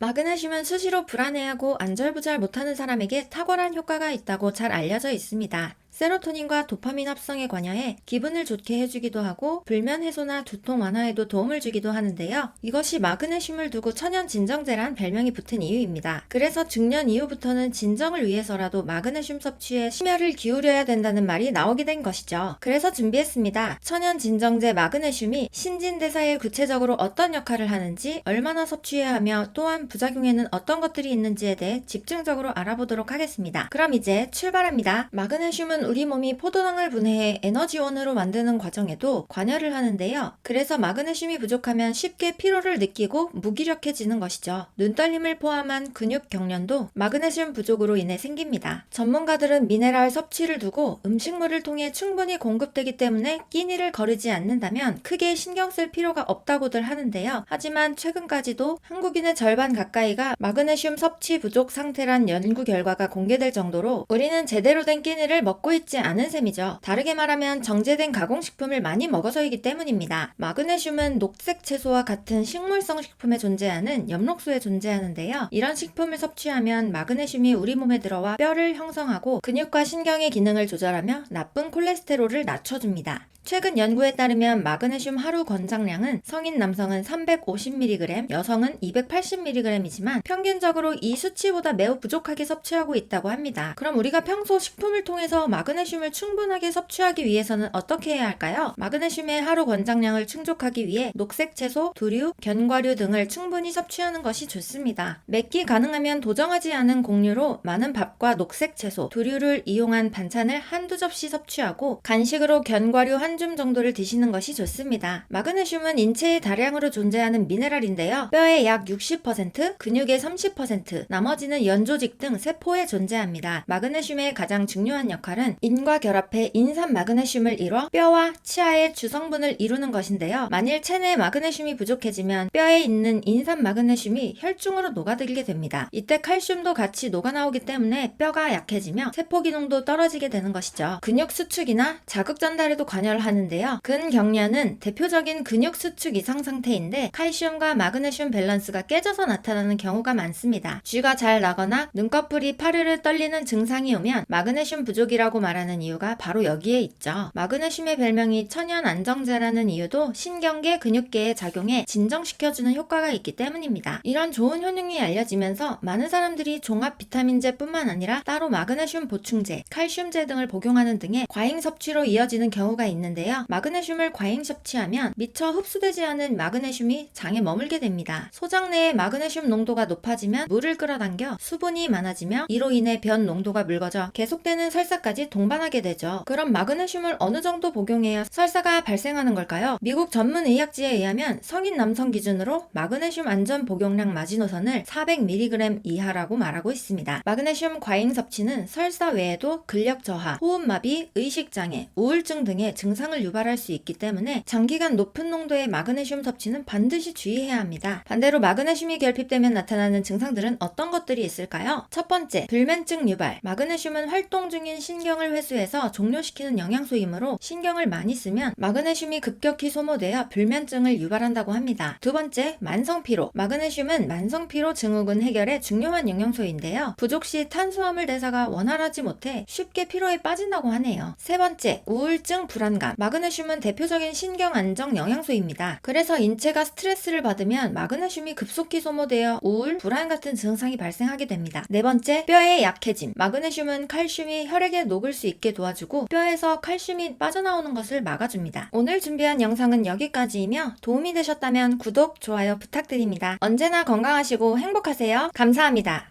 마그네슘은 수시로 불안해하고 안절부절 못하는 사람에게 탁월한 효과가 있다고 잘 알려져 있습니다. 세로토닌과 도파민 합성에 관여해 기분을 좋게 해주기도 하고 불면 해소나 두통 완화에도 도움을 주기도 하는데요. 이것이 마그네슘을 두고 천연 진정제란 별명이 붙은 이유입니다. 그래서 중년 이후부터는 진정을 위해서라도 마그네슘 섭취에 심혈을 기울여야 된다는 말이 나오게 된 것이죠. 그래서 준비했습니다. 천연 진정제 마그네슘이 신진대사에 구체적으로 어떤 역할을 하는지, 얼마나 섭취해야 하며 또한 부작용에는 어떤 것들이 있는지에 대해 집중적으로 알아보도록 하겠습니다. 그럼 이제 출발합니다. 마그네슘은 우리 몸이 포도당을 분해해 에너지원으로 만드는 과정에도 관여를 하는데요. 그래서 마그네슘이 부족하면 쉽게 피로를 느끼고 무기력해지는 것이죠. 눈떨림을 포함한 근육 경련도 마그네슘 부족으로 인해 생깁니다. 전문가들은 미네랄 섭취를 두고 음식물을 통해 충분히 공급되기 때문에 끼니를 거르지 않는다면 크게 신경 쓸 필요가 없다고들 하는데요. 하지만 최근까지도 한국인의 절반 가까이가 마그네슘 섭취 부족 상태란 연구 결과가 공개될 정도로 우리는 제대로 된 끼니를 먹고 있지 않은 셈이죠. 다르게 말하면 정제된 가공식품을 많이 먹어서이기 때문입니다. 마그네슘은 녹색 채소와 같은 식물성 식품에 존재하는 엽록소에 존재하는데요. 이런 식품을 섭취하면 마그네슘이 우리 몸에 들어와 뼈를 형성하고 근육과 신경의 기능을 조절하며 나쁜 콜레스테롤을 낮춰줍니다. 최근 연구에 따르면 마그네슘 하루 권장량은 성인 남성은 350mg, 여성은 280mg이지만 평균적으로 이 수치보다 매우 부족하게 섭취하고 있다고 합니다. 그럼 우리가 평소 식품을 통해서 마그네슘을 충분하게 섭취하기 위해서는 어떻게 해야 할까요? 마그네슘의 하루 권장량을 충족하기 위해 녹색 채소, 두류, 견과류 등을 충분히 섭취하는 것이 좋습니다. 맵기 가능하면 도정하지 않은 곡류로 많은 밥과 녹색 채소, 두류를 이용한 반찬을 한두 접시 섭취하고 간식으로 견과류 한 줌 정도를 드시는 것이 좋습니다. 마그네슘은 인체의 다량으로 존재하는 미네랄인데요. 뼈의 약 60%, 근육의 30%, 나머지는 연조직 등 세포에 존재합니다. 마그네슘의 가장 중요한 역할은 인과 결합해 인산 마그네슘을 이뤄 뼈와 치아의 주성분을 이루는 것인데요. 만일 체내 마그네슘이 부족해지면 뼈에 있는 인산 마그네슘이 혈중으로 녹아들게 됩니다. 이때 칼슘도 같이 녹아나오기 때문에 뼈가 약해지며 세포 기능도 떨어지게 되는 것이죠. 근육 수축이나 자극 전달에도 관여를 하는데요. 근경련은 대표적인 근육 수축 이상 상태인데 칼슘과 마그네슘 밸런스가 깨져서 나타나는 경우가 많습니다. 쥐가 잘 나거나 눈꺼풀이 파르르 떨리는 증상이 오면 마그네슘 부족이라고 말하는 이유가 바로 여기에 있죠. 마그네슘의 별명이 천연 안정제라는 이유도 신경계, 근육계에 작용해 진정시켜주는 효과가 있기 때문입니다. 이런 좋은 효능이 알려지면서 많은 사람들이 종합 비타민제뿐만 아니라 따로 마그네슘 보충제, 칼슘제 등을 복용하는 등의 과잉 섭취로 이어지는 경우가 있는데요. 마그네슘을 과잉 섭취하면 미처 흡수되지 않은 마그네슘이 장에 머물게 됩니다. 소장 내의 마그네슘 농도가 높아지면 물을 끌어당겨 수분이 많아지며 이로 인해 변 농도가 묽어져 계속되는 설사까지 동반하게 되죠. 그럼 마그네슘을 어느 정도 복용해야 설사가 발생하는 걸까요? 미국 전문의학지에 의하면 성인 남성 기준으로 마그네슘 안전 복용량 마지노선을 400mg 이하라고 말하고 있습니다. 마그네슘 과잉 섭취는 설사 외에도 근력 저하, 호흡마비, 의식장애, 우울증 등의 증상을 유발할 수 있기 때문에 장기간 높은 농도의 마그네슘 섭취는 반드시 주의해야 합니다. 반대로 마그네슘이 결핍되면 나타나는 증상들은 어떤 것들이 있을까요? 첫 번째, 불면증 유발. 마그네슘은 활동 중인 신경을 회수해서 종료시키는 영양소이므로 신경을 많이 쓰면 마그네슘이 급격히 소모되어 불면증을 유발한다고 합니다. 두 번째, 만성피로. 마그네슘은 만성피로 증후군 해결에 중요한 영양소인데요. 부족 시 탄수화물 대사가 원활하지 못해 쉽게 피로에 빠진다고 하네요. 세 번째, 우울증, 불안감. 마그네슘은 대표적인 신경 안정 영양소입니다. 그래서 인체가 스트레스를 받으면 마그네슘이 급속히 소모되어 우울, 불안 같은 증상이 발생하게 됩니다. 네 번째, 뼈의 약해짐. 마그네슘은 칼슘이 혈액에 녹을 수 있게 도와주고 뼈에서 칼슘이 빠져나오는 것을 막아줍니다. 오늘 준비한 영상은 여기까지이며 도움이 되셨다면 구독, 좋아요 부탁드립니다. 언제나 건강하시고 행복하세요. 감사합니다.